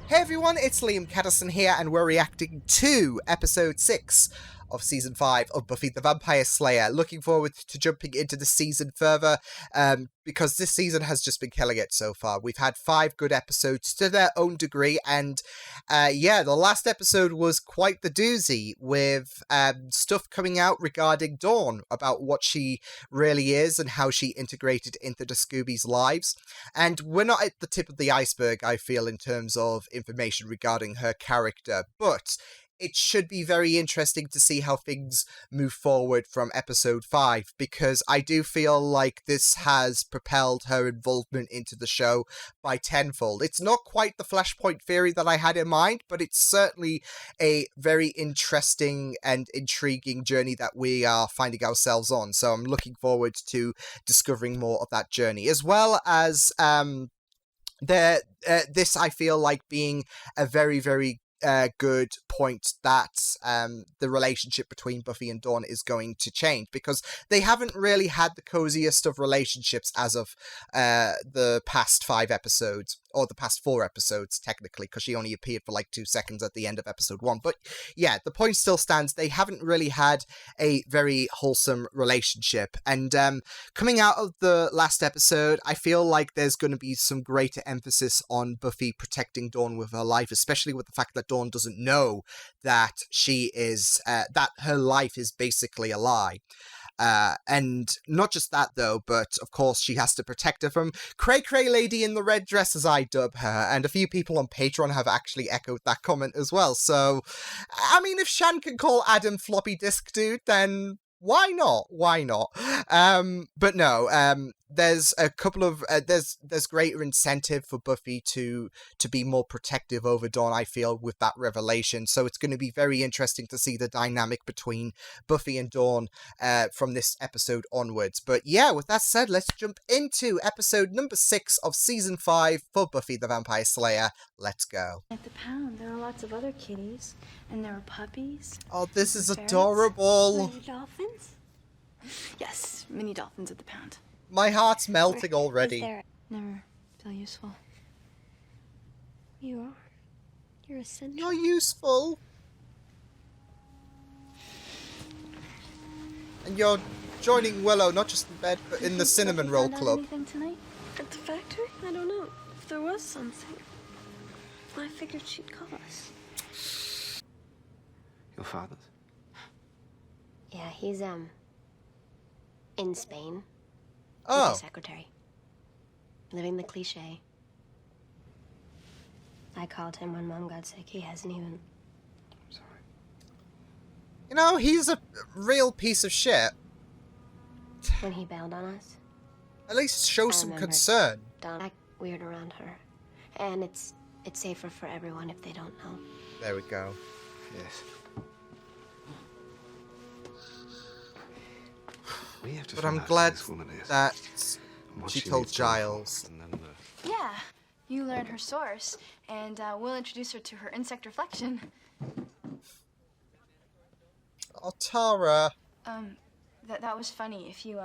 Hey everyone, it's Liam Caddison here, and we're reacting to episode 6 of season 5 of Buffy the Vampire Slayer. Looking forward to jumping into the season further, because this season has just been killing it so far. We've had 5 good episodes to their own degree, and the last episode was quite the doozy, with stuff coming out regarding Dawn, about what she really is and how she integrated into the Scoobies' lives. And we're not at the tip of the iceberg, I feel, in terms of information regarding her character, but it should be very interesting to see how things move forward from episode 5, because I do feel like this has propelled her involvement into the show by tenfold. It's not quite the Flashpoint theory that I had in mind, but it's certainly a very interesting and intriguing journey that we are finding ourselves on, so I'm looking forward to discovering more of that journey, as well as this I feel like being a very, very good point that the relationship between Buffy and Dawn is going to change, because they haven't really had the coziest of relationships as of the past 5 episodes, or the past 4 episodes technically, because she only appeared for like 2 seconds at the end of episode 1. But yeah, the point still stands. They haven't really had a very wholesome relationship, and coming out of the last episode, I feel like there's going to be some greater emphasis on Buffy protecting Dawn with her life, especially with the fact that Dawn doesn't know that she is that her life is basically a lie. And not just that though, but of course she has to protect her from Cray Cray Lady in the red dress, as I dub her, and a few people on Patreon have actually echoed that comment as well. So, I mean, if Shan can call Adam Floppy Disk Dude, then why not? Why not? But no, there's a couple of there's greater incentive for Buffy to be more protective over Dawn, I feel, with that revelation. So it's going to be very interesting to see the dynamic between Buffy and Dawn from this episode onwards. But yeah, with that said, let's jump into episode number 6 of season 5 for Buffy the Vampire Slayer. Let's go. At the pound, there are lots of other kitties, and there are puppies. Oh, this is ferrets, adorable. mini dolphins. Yes, mini dolphins at the pound. My heart's melting already. Never feel useful. You are. You're essential. You're useful. And you're joining Willow, not just in bed, but in the Cinnamon Roll Club. Anything tonight? At the factory? I don't know. If there was something, I figured she'd call us. Your father's? Yeah, he's, in Spain. Oh. With his secretary. Living the cliche. I called him when Mom got sick. He hasn't even... I'm sorry. You know, he's a real piece of shit. When he bailed on us. At least show some concern. Don't act weird around her. And it's safer for everyone if they don't know. There we go. Yes. We have to But find I'm out glad who this woman is that and what she she told needs done for, Giles. and then Yeah, you learn her source, and we'll introduce her to her insect reflection. Oh, Tara. That was funny. If you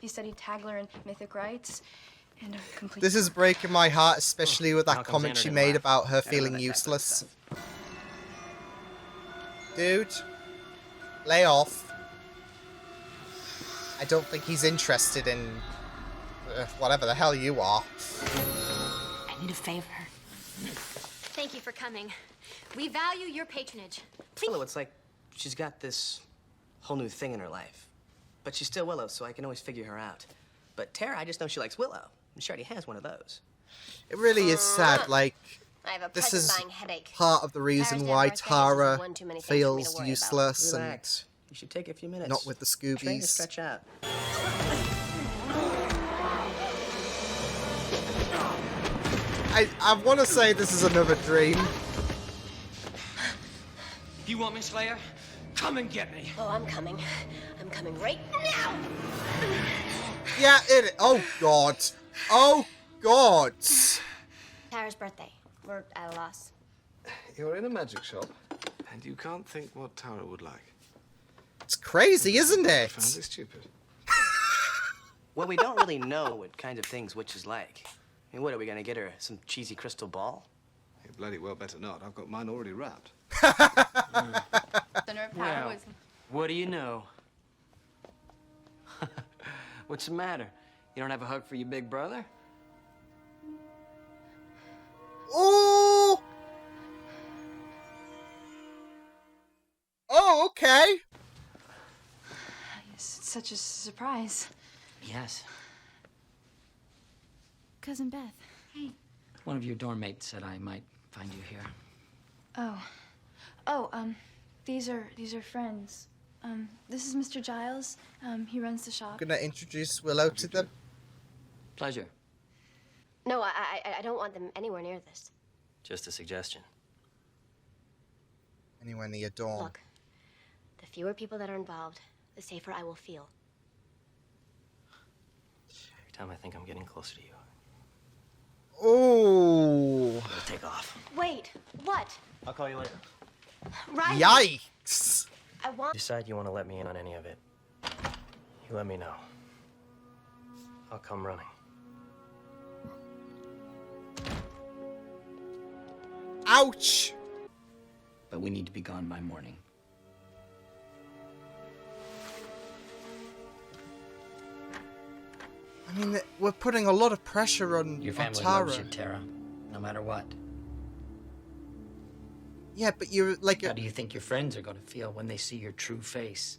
studied Tagler and mythic rites, and complete. This is breaking my heart, especially with that Now comes comment she Xander to made laugh. about her I don't know feeling that type of useless. stuff. Dude, lay off. I don't think he's interested in whatever the hell you are. I need a favor. Thank you for coming. We value your patronage. Willow, it's like she's got this whole new thing in her life. But she's still Willow, so I can always figure her out. But Tara, I just know she likes Willow. And she already has one of those. It really is sad, like, I have a this is present-buying headache. part of the reason Tara's why birthday is just Tara one too many things for me to feels worry useless and Relax. You should take a few minutes. not with the Train to Scoobies. stretch out. I want to say this is another dream. You want me, Slayer? Come and get me. Oh, I'm coming. I'm coming right now. Yeah, it. Oh God. Oh God. Tara's birthday. We're at a loss. you're in a magic shop, and you can't think what Tara would like. It's crazy, isn't I it? found it stupid. Well, we don't really know what kind of things witches like. I mean, what, are we gonna get her some cheesy crystal ball? Hey, You bloody well better not. I've got mine already wrapped. Center of power was... What do you know? What's the matter? You don't have a hug for your big brother? Ooh! Oh, okay. It's such a surprise. Yes. Cousin Beth. Hey. One of your dorm mates said I might find you here. These are friends. This is Mr. Giles. He runs the shop. I'm gonna introduce Willow to them. Pleasure. No, I don't want them anywhere near this. Just a suggestion. Anywhere near Dawn. Look, the fewer people that are involved, the safer I will feel. Every time I think I'm getting closer to you, Ooh. I'll take off. Wait, what? I'll call you later. Right. Yikes. I want... Decide you want to let me in on any of it. You let me know. I'll come running. Ouch. But we need to be gone by morning. I mean, we're putting a lot of pressure on, Your on family Tara. loves you, Tara. No matter what. Yeah, but you're like... How do you think your friends are going to feel when they see your true face?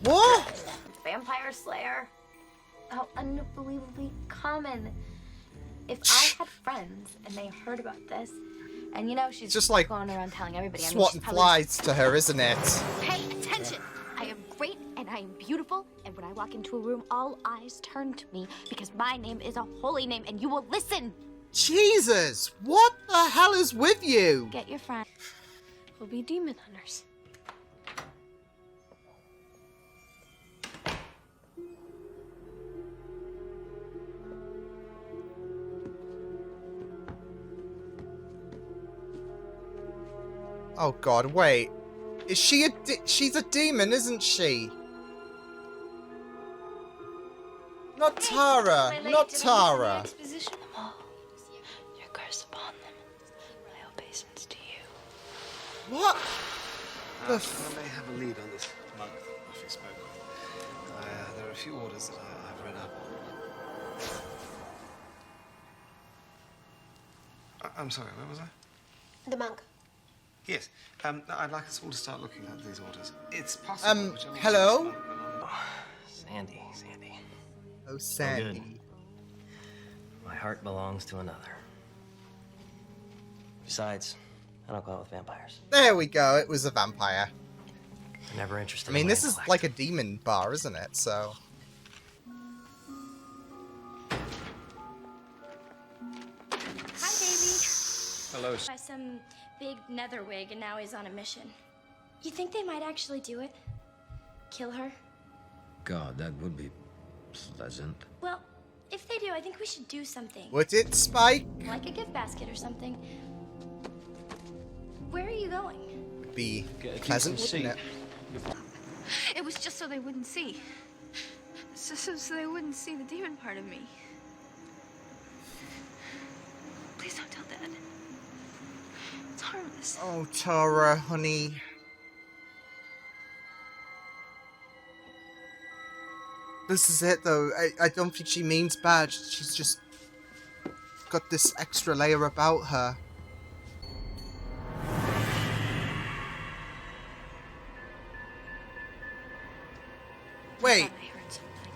What? Vampire Slayer. How unbelievably common. If I had friends and they heard about this, and you know she's Just like going around telling everybody. swatting flies to her, isn't it? Pay attention! I am great and I am beautiful, and when I walk into a room, all eyes turn to me because my name is a holy name, and you will listen. Jesus! What the hell is with you? Get your friend. We'll be demon hunters. Oh god, wait. Is she she's a demon, isn't she? Not Tara. Not Tara. Exposition. Oh, your curse upon them. My obeisance to you. What? The I may have a lead on this monk that Buffy spoke of. There are a few orders that I've read up on. I'm sorry, where was I? The monk. Yes, I'd like us all to start looking at these orders. It's possible. Hello? Sandy. Oh, Sandy. My heart belongs to another. Besides, I don't go out with vampires. There we go, it was a vampire. I'm never interested I mean, in this my is intellect. like a demon bar, isn't it? So... Hi, baby. Hello. By some big nether wig, and now he's on a mission. You think they might actually do it? Kill her? God, that would be pleasant. Well, if they do, I think we should do something. Would it, Spike? Like a gift basket or something. Where are you going? Be pleasant, wouldn't it? It was just so they wouldn't see. So they wouldn't see the demon part of me. Please don't tell Dad. It's harmless. Oh, Tara, honey. This is it, though. I don't think she means bad. She's just got this extra layer about her. Wait. I heard something.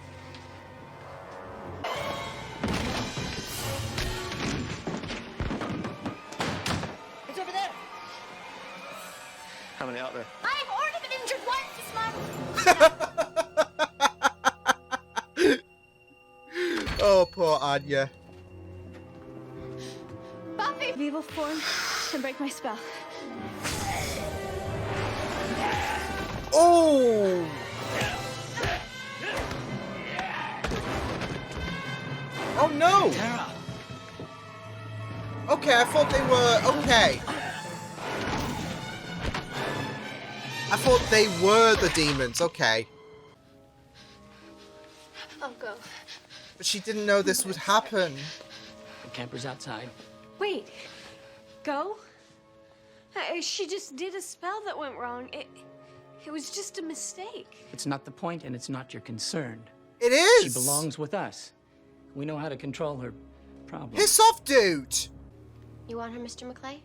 It's over there. How many out there? I've already been injured once this month. Oh, poor Anya. Buffy! The evil form can break my spell. Oh! Oh no! Tara! Okay, I thought they were okay. I thought they were the demons. Okay. I'll go. But she didn't know this would happen. The camper's outside. Wait. Go? She just did a spell that went wrong. It was just a mistake. It's not the point, and it's not your concern. It is! She belongs with us. We know how to control her problems. Piss off, dude! You want her, Mr. McClay?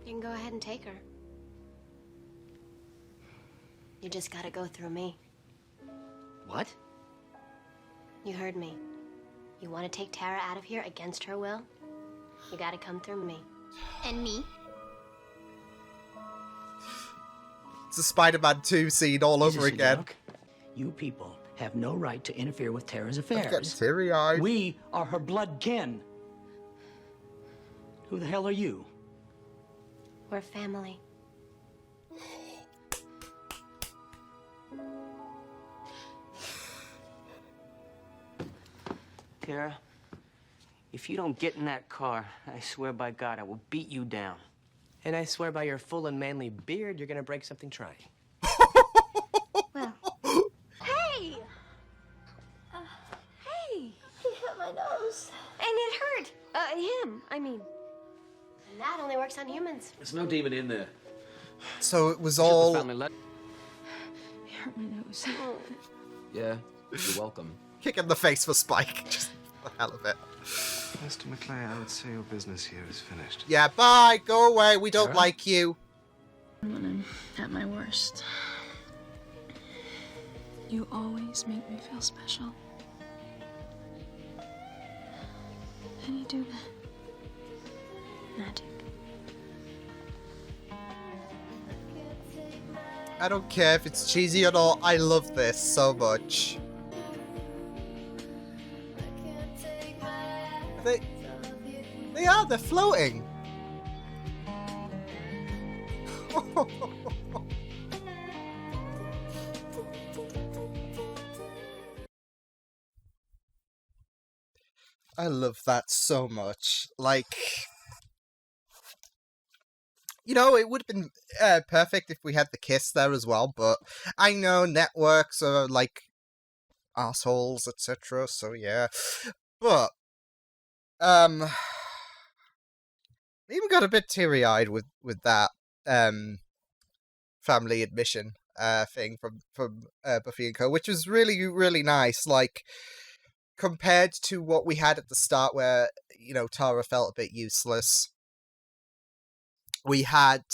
You can go ahead and take her. You just gotta go through me. What? You heard me. You want to take Tara out of here against her will? You gotta come through me. And me? It's a Spider-Man 2 scene all Is over this a again. joke? You people have no right to interfere with Tara's I'm getting affairs. teary-eyed. We are her blood kin. Who the hell are you? We're family. Tara, if you don't get in that car, I swear by God, I will beat you down. And I swear by your full and manly beard, you're gonna break something trying. Well, Hey! Hey! he hit my nose. And it hurt. Him, I mean. And that only works on humans. There's no demon in there. So it was all... It hurt my nose. Yeah, you're welcome. kick in the face for Spike. Just for the hell of it. Mr. McClay, I would say your business here is finished. Yeah, bye. Go away. We don't Sure. like you. When I'm at my worst, you always make me feel special. How do you do that? Magic. I don't care if it's cheesy or not. I love this so much. They are. They're floating. I love that so much. Like, you know, it would have been perfect if we had the kiss there as well, but I know networks are like assholes, etc. So yeah, but even got a bit teary-eyed with that family admission thing from Buffy and Co, which was really, really nice. Like, compared to what we had at the start, where, you know, Tara felt a bit useless, we had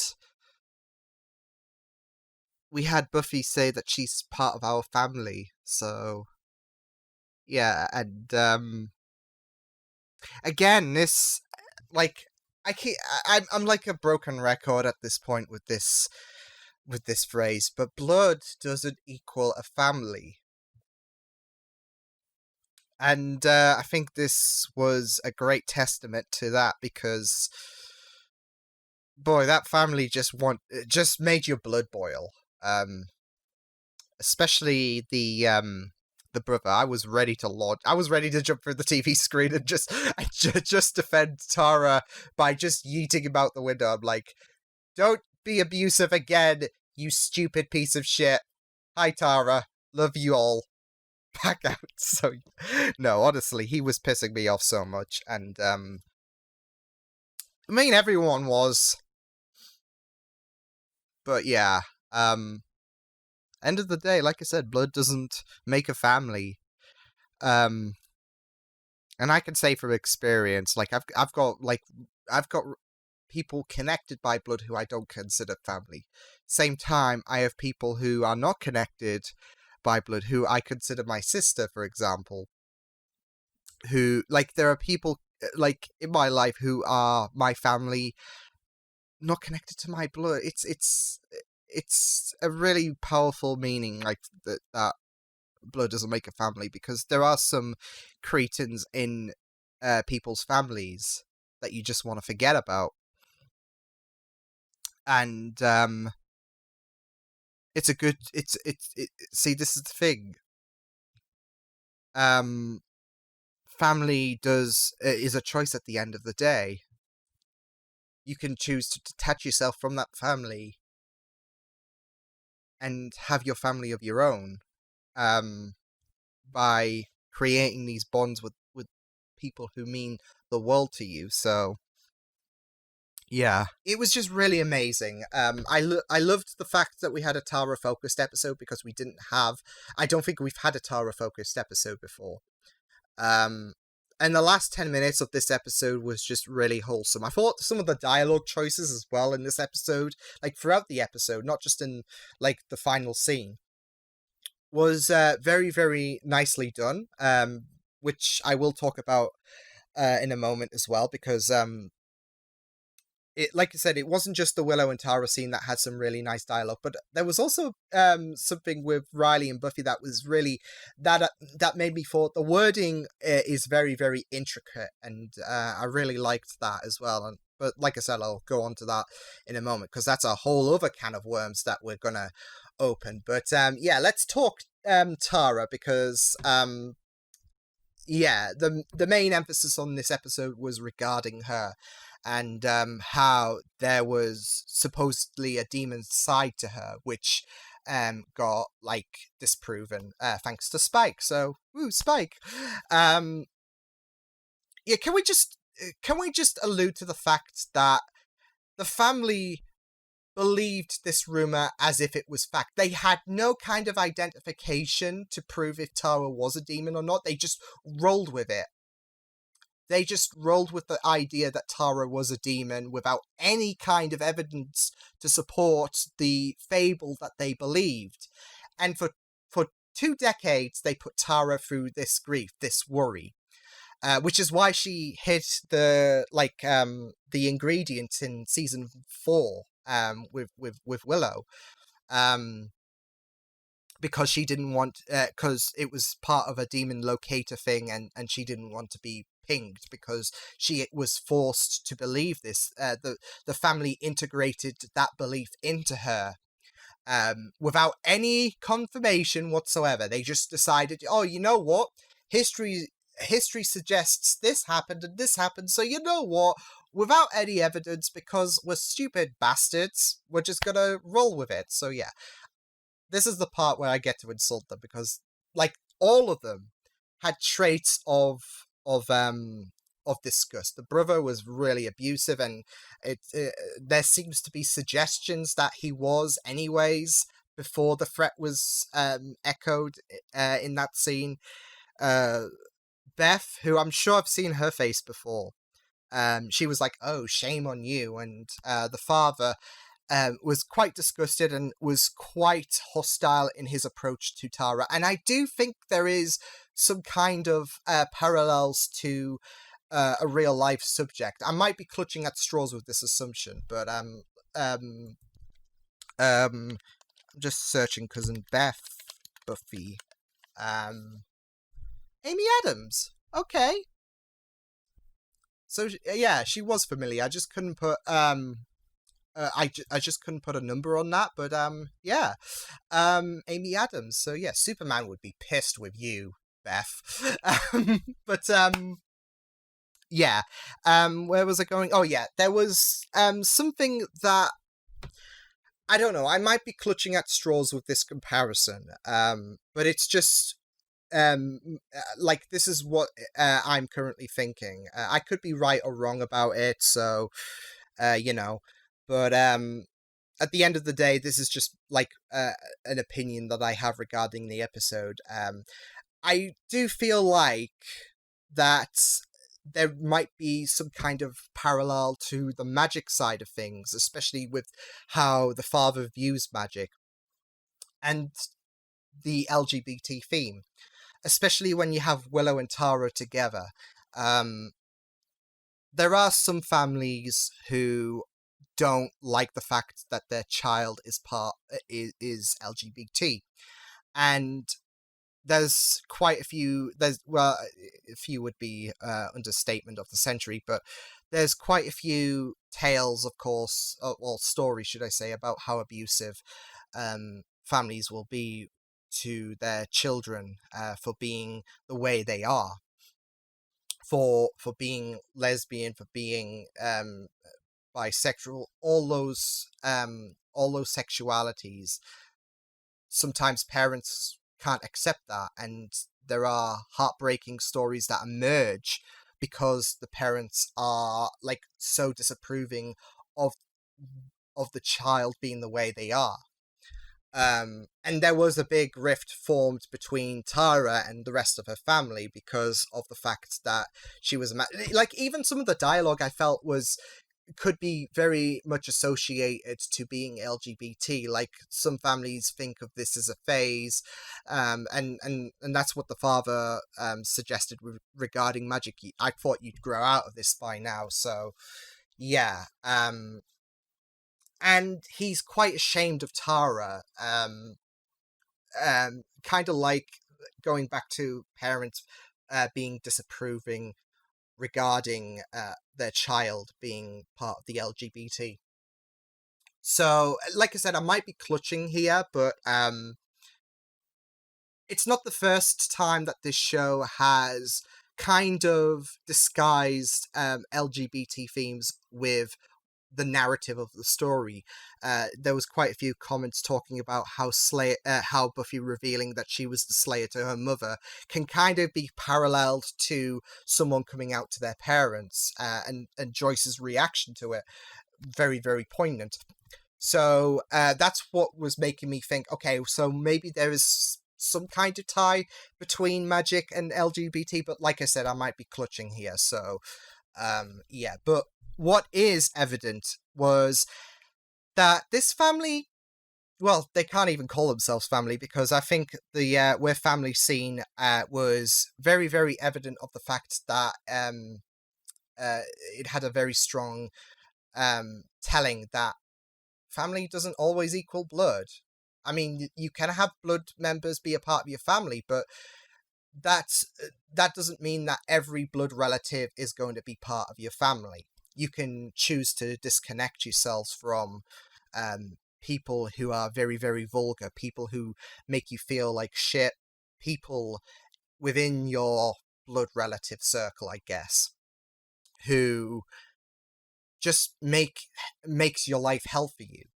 Buffy say that she's part of our family. So yeah, and again, this, like, I'm like a broken record at this point with this phrase, but blood doesn't equal a family. And I think this was a great testament to that, because, boy, that family just made your blood boil. Especially the brother. I was ready to jump through the TV screen and just defend Tara by just yeeting him out the window. I'm like, don't be abusive again, you stupid piece of shit. Hi, Tara. Love you all. Back out. So, no, honestly, he was pissing me off so much, and I mean, everyone was. But yeah, end of the day, like I said, blood doesn't make a family. And I can say from experience, like, I've got people connected by blood who I don't consider family. Same time, I have people who are not connected by blood who I consider my sister, for example. Who, like, there are people, like, in my life who are my family, not connected to my blood. It's a really powerful meaning, like, that blood doesn't make a family, because there are some cretins in people's families that you just want to forget about. And it's a good, see, this is the thing. Family is a choice at the end of the day. You can choose to detach yourself from that family and have your family of your own, by creating these bonds with people who mean the world to you. So yeah, it was just really amazing. I loved the fact that we had a Tara focused episode, because I don't think we've had a Tara focused episode before. And the last 10 minutes of this episode was just really wholesome. I thought some of the dialogue choices as well in this episode, like throughout the episode, not just in like the final scene, was very, very nicely done. Which I will talk about in a moment as well, because it, like I said, it wasn't just the Willow and Tara scene that had some really nice dialogue, but there was also something with Riley and Buffy that was really that made me thought the wording is very, very intricate, and I really liked that as well. But like I said, I'll go on to that in a moment, because that's a whole other can of worms that we're gonna open. But yeah, let's talk Tara, because yeah, the main emphasis on this episode was regarding her, and how there was supposedly a demon side to her, which got like disproven thanks to Spike. So woo, Spike. Yeah, can we just allude to the fact that the family believed this rumor as if it was fact? They had no kind of identification to prove if Tara was a demon or not. They just rolled with it. They just rolled with the idea that Tara was a demon without any kind of evidence to support the fable that they believed. And for 2 decades, they put Tara through this grief, this worry. Which is why she hid the ingredients in season 4 with Willow. Because she didn't want, because it was part of a demon locator thing, and she didn't want to be pinged, because she was forced to believe this. The family integrated that belief into her without any confirmation whatsoever. They just decided, oh, you know what? History suggests this happened and this happened, so you know what? Without any evidence, because we're stupid bastards, we're just gonna roll with it. So yeah. This is the part where I get to insult them, because like all of them had traits of disgust. The brother was really abusive, and there seems to be suggestions that he was anyways before the threat was echoed in that scene. Beth, who I'm sure I've seen her face before, she was like, "Oh, shame on you," and the father was quite disgusted and was quite hostile in his approach to Tara. And I do think there is some kind of parallels to a real life subject. I might be clutching at straws with this assumption, but I'm just searching cousin Beth, Buffy, Amy Adams. Okay. So yeah, she was familiar. I just couldn't put I just couldn't put a number on that, but yeah, Amy Adams. So yeah, Superman would be pissed with you, Beth. But yeah, where was I going? Oh yeah, there was something that I don't know. I might be clutching at straws with this comparison, but it's just like this is what I'm currently thinking. I could be right or wrong about it, so you know. But at the end of the day, this is just like an opinion that I have regarding the episode. I do feel like that there might be some kind of parallel to the magic side of things, especially with how the father views magic and the LGBT theme, especially when you have Willow and Tara together. There are some families who don't like the fact that their child is LGBT, and there's quite a few. A few would be understatement of the century, but there's quite a few tales, of course, or stories, should I say, about how abusive families will be to their children for being the way they are, for being lesbian, for being bisexual, all those sexualities. Sometimes parents can't accept that, and there are heartbreaking stories that emerge because the parents are like so disapproving of the child being the way they are. And there was a big rift formed between Tara and the rest of her family because of the fact that she was like, even some of the dialogue I felt could be very much associated to being LGBT. Like, some families think of this as a phase, and that's what the father suggested regarding magic. I thought you'd grow out of this by now, so yeah. And he's quite ashamed of Tara, kind of like going back to parents being disapproving regarding their child being part of the LGBT. So, like I said, I might be clutching here, but it's not the first time that this show has kind of disguised LGBT themes with the narrative of the story. There was quite a few comments talking about how Buffy revealing that she was the Slayer to her mother can kind of be paralleled to someone coming out to their parents, and Joyce's reaction to it, very, very poignant. So that's what was making me think, okay, so maybe there is some kind of tie between magic and LGBT, but like I said, I might be clutching here, so yeah. But what is evident was that this family, well, they can't even call themselves family, because I think the We're Family scene was very, very evident of the fact that it had a very strong telling that family doesn't always equal blood. I mean, you can have blood members be a part of your family, but that doesn't mean that every blood relative is going to be part of your family. You can choose to disconnect yourselves from people who are very, very vulgar, people who make you feel like shit, people within your blood relative circle, I guess, who just makes your life hell for you.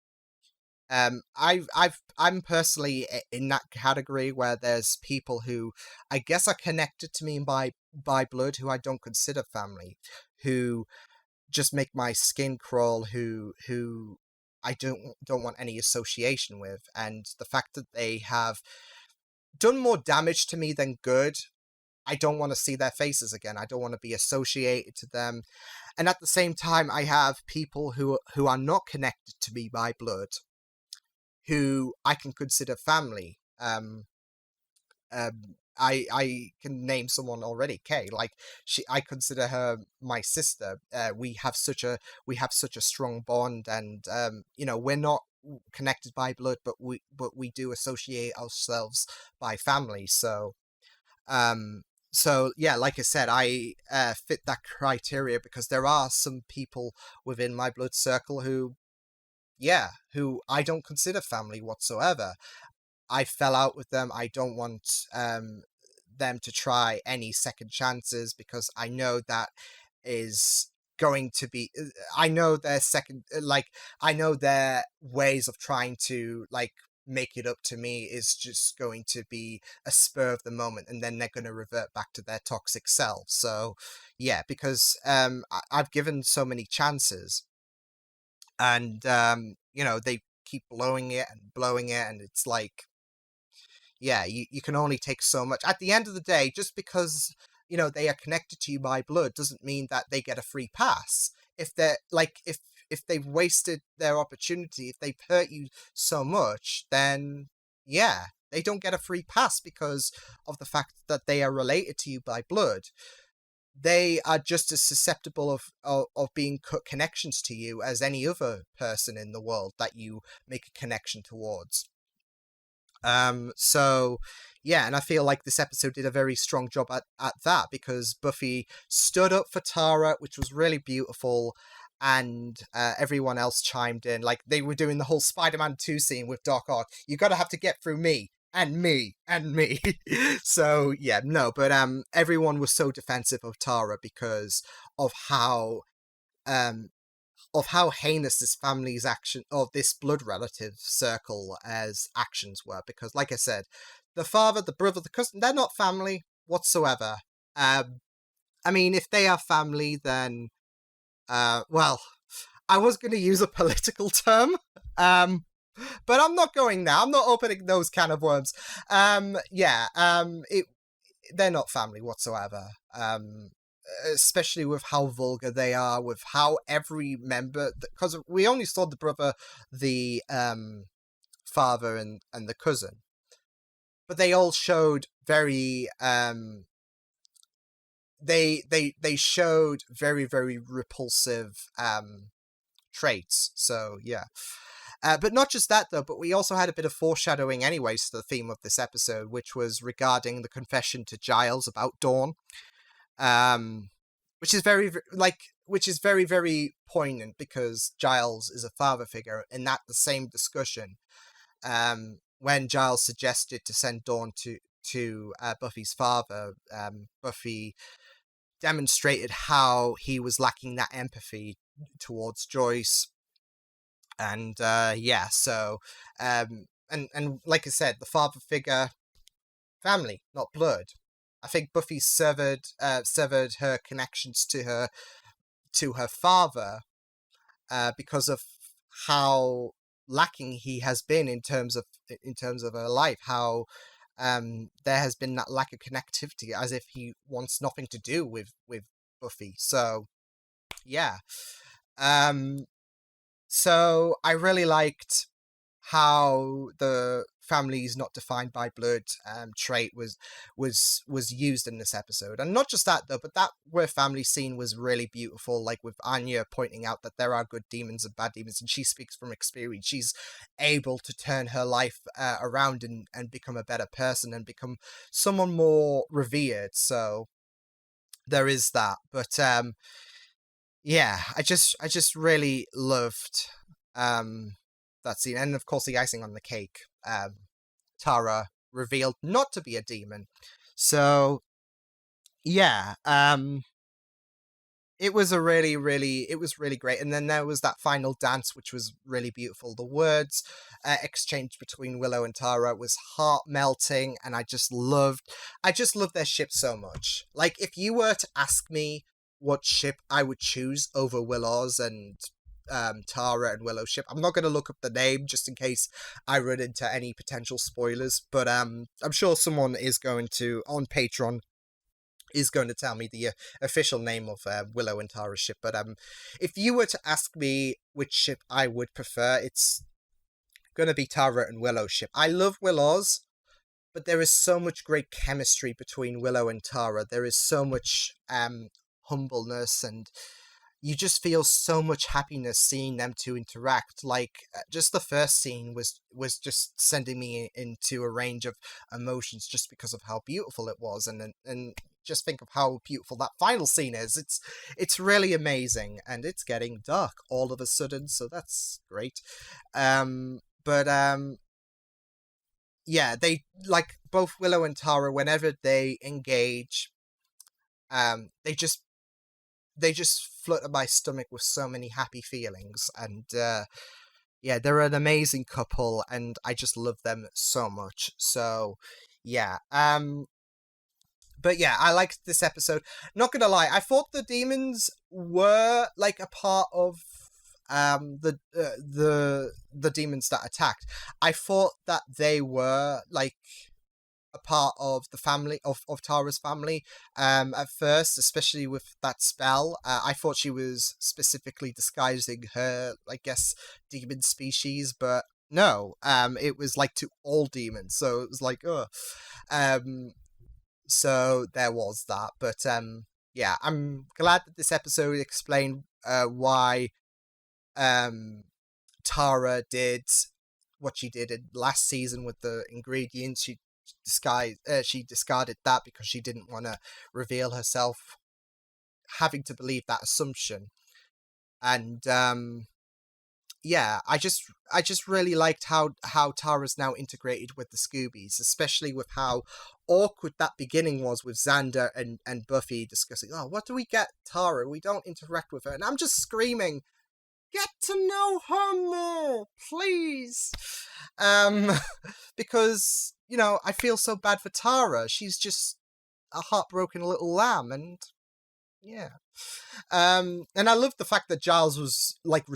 I'm personally in that category where there's people who I guess are connected to me by blood, who I don't consider family, who just make my skin crawl, who I don't want any association with. And the fact that they have done more damage to me than good, I don't want to see their faces again. I don't want to be associated to them. And at the same time, I have people who are not connected to me by blood, who I can consider family. I can name someone already, Kay. Like, I consider her my sister. We have such a strong bond, and we're not connected by blood, but we do associate ourselves by family. So yeah, like I said, I fit that criteria, because there are some people within my blood circle who I don't consider family whatsoever. I fell out with them. I don't want them to try any second chances, because I know that is going to be, I know their I know their ways of trying to make it up to me is just going to be a spur of the moment, and then they're going to revert back to their toxic self. So yeah, because I've given so many chances, and they keep blowing it, and it's like, yeah, you can only take so much. At the end of the day, just because they are connected to you by blood doesn't mean that they get a free pass. If they're if they've wasted their opportunity, if they've hurt you so much, then yeah, they don't get a free pass because of the fact that they are related to you by blood. They are just as susceptible of being cut connections to you as any other person in the world that you make a connection towards. So yeah, and I feel like this episode did a very strong job at that, because Buffy stood up for Tara, which was really beautiful, and everyone else chimed in. Like, they were doing the whole Spider-Man 2 scene with Doc Ock. You gotta have to get through me, and me, and me. So yeah, no, but everyone was so defensive of Tara because of how heinous this family's action, or this blood relative circle as actions were. Because like I said, the father, the brother, the cousin, they're not family whatsoever. I mean, if they are family, then, well, I was going to use a political term, but I'm not going now. I'm not opening those can of worms. They're not family whatsoever. Especially with how vulgar they are, with how every member, because we only saw the brother, the father, and the cousin, but they all showed very they showed very, very repulsive traits. So yeah. But not just that, though, but we also had a bit of foreshadowing anyways to the theme of this episode, which was regarding the confession to Giles about Dawn. Which is very, very poignant, because Giles is a father figure, and that the same discussion, when Giles suggested to send Dawn to Buffy's father, Buffy demonstrated how he was lacking that empathy towards Joyce. And and like I said, the father figure, family, not blood. I think Buffy severed her connections to her father because of how lacking he has been in terms of her life. How there has been that lack of connectivity, as if he wants nothing to do with Buffy. So yeah, so I really liked how the family is not defined by blood trait was used in this episode. And not just that, though, but that where family scene was really beautiful, like with Anya pointing out that there are good demons and bad demons, and she speaks from experience. She's able to turn her life around and become a better person and become someone more revered. So there is that. But yeah, I just really loved that scene. And of course, the icing on the cake, Tara revealed not to be a demon. So yeah, it was really great. And then there was that final dance, which was really beautiful. The words exchanged between Willow and Tara was heart melting, and I just loved their ship so much. Like, if you were to ask me what ship I would choose over Willow's and Tara and Willow's ship, I'm not going to look up the name just in case I run into any potential spoilers, but I'm sure someone is going to, on Patreon, is going to tell me the official name of Willow and Tara's ship. But if you were to ask me which ship I would prefer, it's going to be Tara and Willow's ship. I love Willow's, but there is so much great chemistry between Willow and Tara. There is so much humbleness, and you just feel so much happiness seeing them two interact. Like, just the first scene was just sending me into a range of emotions just because of how beautiful it was, and just think of how beautiful that final scene is. It's really amazing, and it's getting dark all of a sudden, so that's great. Yeah, they, like, both Willow and Tara, whenever they engage, they just flutter my stomach with so many happy feelings. And yeah, they're an amazing couple, and I just love them so much. So yeah, but yeah, I liked this episode. Not gonna lie, I thought the demons were like a part of the demons that attacked. I thought that they were like a part of the family of Tara's family at first, especially with that spell. I thought she was specifically disguising her, I guess, demon species, but no, it was like to all demons, so it was like, so there was that. But yeah, I'm glad that this episode explained why Tara did what she did in last season with the ingredients. She discarded that because she didn't want to reveal herself, having to believe that assumption. And yeah, I just really liked how Tara's now integrated with the Scoobies, especially with how awkward that beginning was with Xander and Buffy discussing, oh, what do we get Tara? We don't interact with her. And I'm just screaming, get to know her more, please. Because, I feel so bad for Tara. She's just a heartbroken little lamb, and yeah. And I love the fact that Giles was like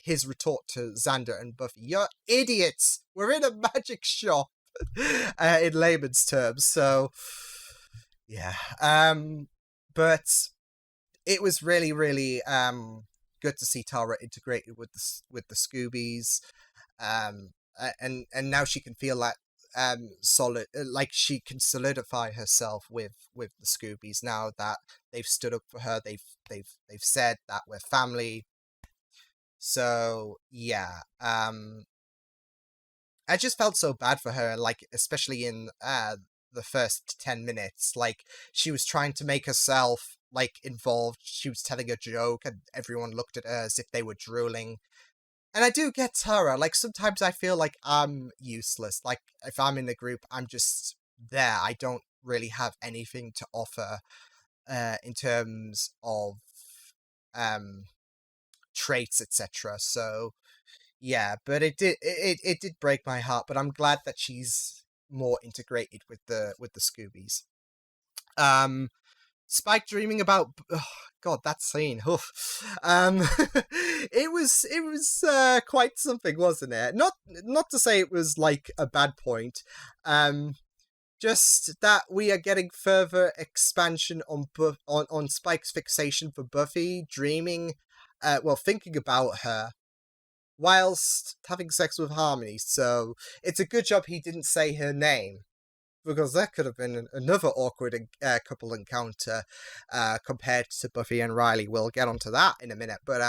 his retort to Xander and Buffy. You're idiots. We're in a magic shop, in layman's terms. So, yeah. But it was really, really good to see Tara integrated with the Scoobies. And now she can feel that solid, like she can solidify herself with the Scoobies now that they've stood up for her. They've said that we're family. So yeah, I just felt so bad for her, like especially in the first 10 minutes. Like she was trying to make herself like involved. She was telling a joke and everyone looked at her as if they were drooling. And I do get Tara. Like, sometimes I feel like I'm useless. Like, if I'm in the group, I'm just there. I don't really have anything to offer in terms of traits, etc. So, yeah. But it did break my heart. But I'm glad that she's more integrated with the Scoobies. Spike dreaming about, oh, God, that scene. Oof. It was quite something, wasn't it? Not to say it was like a bad point. Just that we are getting further expansion on Spike's fixation for Buffy dreaming, thinking about her whilst having sex with Harmony. So it's a good job he didn't say her name, because that could have been another awkward couple encounter compared to Buffy and Riley. We'll get onto that in a minute. But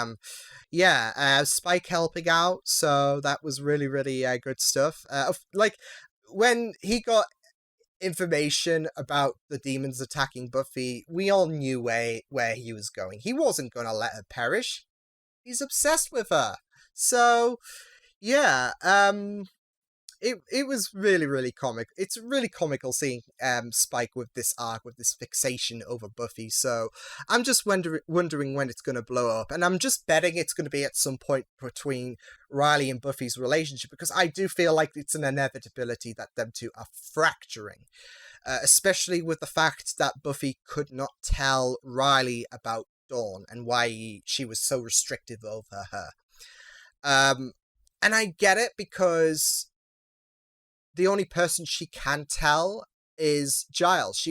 Spike helping out, so that was really, really good stuff. Like, when he got information about the demons attacking Buffy, we all knew where he was going. He wasn't going to let her perish. He's obsessed with her. So, yeah, It was really, really comic. It's really comical seeing Spike with this arc, with this fixation over Buffy. So I'm just wondering when it's going to blow up. And I'm just betting it's going to be at some point between Riley and Buffy's relationship, because I do feel like it's an inevitability that them two are fracturing. Especially with the fact that Buffy could not tell Riley about Dawn and why she was so restrictive over her. And I get it, because the only person she can tell is Giles.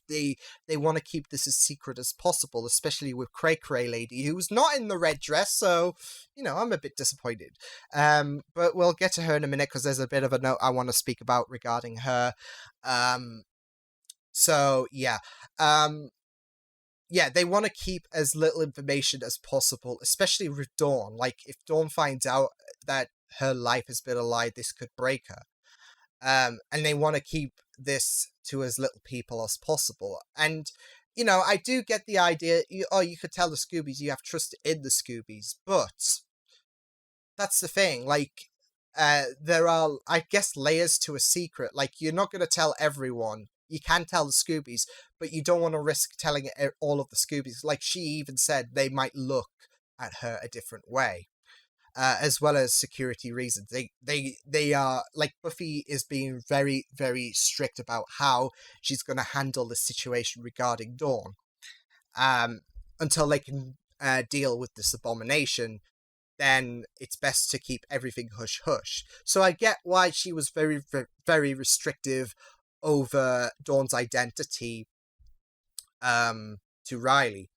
They want to keep this as secret as possible, especially with Cray Cray Lady, who's not in the red dress, so, I'm a bit disappointed. But we'll get to her in a minute, because there's a bit of a note I want to speak about regarding her. So, yeah. They want to keep as little information as possible, especially with Dawn. Like, if Dawn finds out that her life has been a lie, this could break her. And they want to keep this to as little people as possible. And, I do get the idea, you could tell the Scoobies you have trust in the Scoobies, but that's the thing. Like, there are, I guess, layers to a secret. Like, you're not going to tell everyone. You can tell the Scoobies, but you don't want to risk telling all of the Scoobies. Like, she even said they might look at her a different way. As well as security reasons. They are, like, Buffy is being very, very strict about how she's going to handle the situation regarding Dawn. Until they can deal with this abomination, then it's best to keep everything hush-hush. So I get why she was very, very, very restrictive over Dawn's identity to Riley.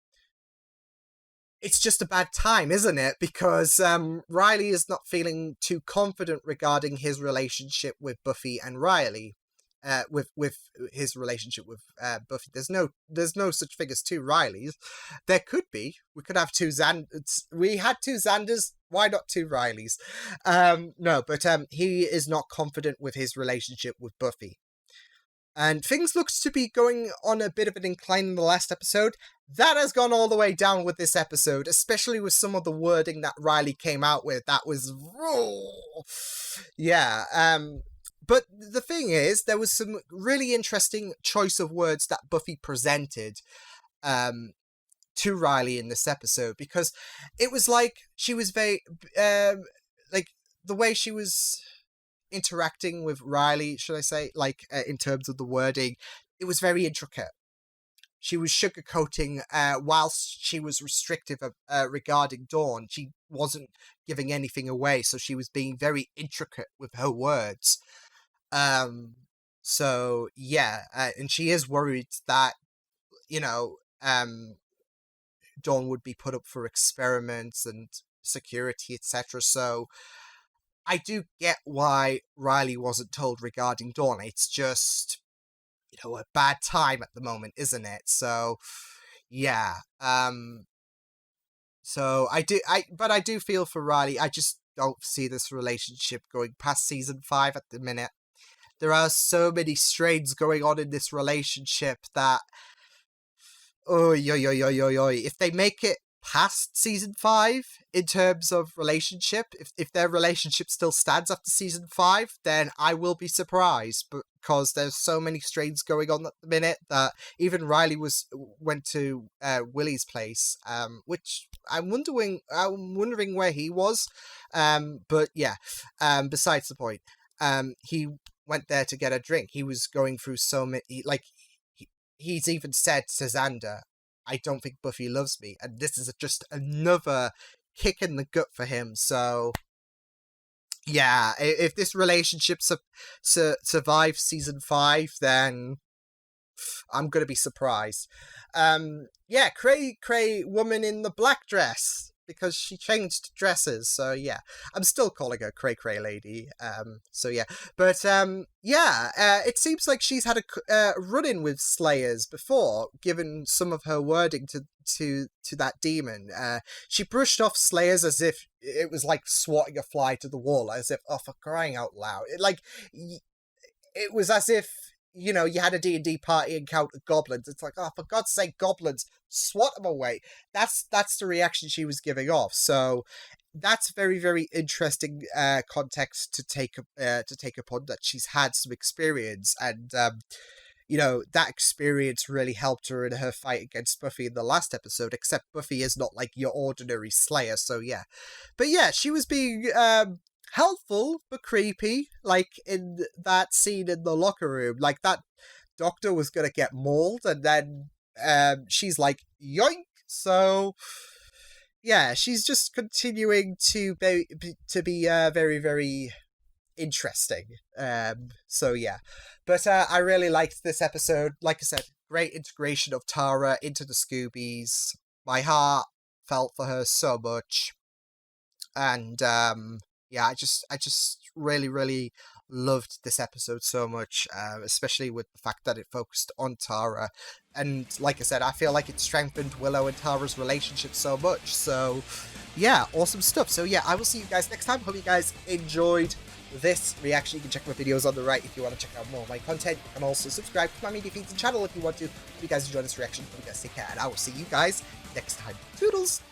It's just a bad time, isn't it? Because Riley is not feeling too confident regarding his relationship with Buffy and Riley. With his relationship with Buffy. There's no such thing as two Rileys. There could be. We could have two Xanders. We had two Xanders. Why not two Rileys? No, but he is not confident with his relationship with Buffy. And things looked to be going on a bit of an incline in the last episode. That has gone all the way down with this episode, especially with some of the wording that Riley came out with. That was... Yeah, but the thing is, there was some really interesting choice of words that Buffy presented to Riley in this episode, because it was like she was very... like, the way she was interacting with Riley, should I say, like in terms of the wording, it was very intricate. She was sugarcoating, whilst she was restrictive regarding Dawn, she wasn't giving anything away, so she was being very intricate with her words. So, yeah, and she is worried that, you know, Dawn would be put up for experiments and security, etc. So, I do get why Riley wasn't told regarding Dawn. It's just, you know, a bad time at the moment, isn't it? So, yeah. So I do feel for Riley. I just don't see this relationship going past season 5 at the minute. There are so many strains going on in this relationship that, if they make it past season 5 in terms of relationship, if their relationship still stands after season 5, then I will be surprised, because there's so many strains going on at the minute that even Riley went to Willie's place, which I'm wondering where he was, but yeah, besides the point, he went there to get a drink. He was going through so many, like, he's even said to Xander, I don't think Buffy loves me, and this is just another kick in the gut for him. So, yeah, if this relationship survives season 5, then I'm gonna be surprised. Yeah, Cray woman in the black dress, because she changed dresses, so yeah. I'm still calling her Cray lady, so yeah. But, yeah, it seems like she's had a run-in with Slayers before, given some of her wording to that demon. She brushed off Slayers as if it was like swatting a fly to the wall, as if, oh, for crying out loud. It was as if, you know, you had a D&D party and counted goblins. It's like, oh, for God's sake, goblins, swat them away. That's the reaction she was giving off. So that's very, very interesting context to take upon, that she's had some experience, and you know, that experience really helped her in her fight against Buffy in the last episode, except Buffy is not like your ordinary Slayer, so yeah. But yeah, she was being helpful but creepy, like in that scene in the locker room. Like, that doctor was gonna get mauled, and then she's like, yoink! So yeah, she's just continuing to be very, very interesting. So yeah, but I really liked this episode. Like I said, great integration of Tara into the Scoobies. My heart felt for her so much, and yeah, I just really, really loved this episode so much, especially with the fact that it focused on Tara. And like I said, I feel like it strengthened Willow and Tara's relationship so much. So yeah, awesome stuff. So yeah, I will see you guys next time. Hope you guys enjoyed this reaction. You can check my videos on the right if you want to check out more of my content. You can also subscribe to my Media Feeds and channel if you want to. Hope you guys enjoyed this reaction. Hope you guys take care, and I will see you guys next time. Toodles!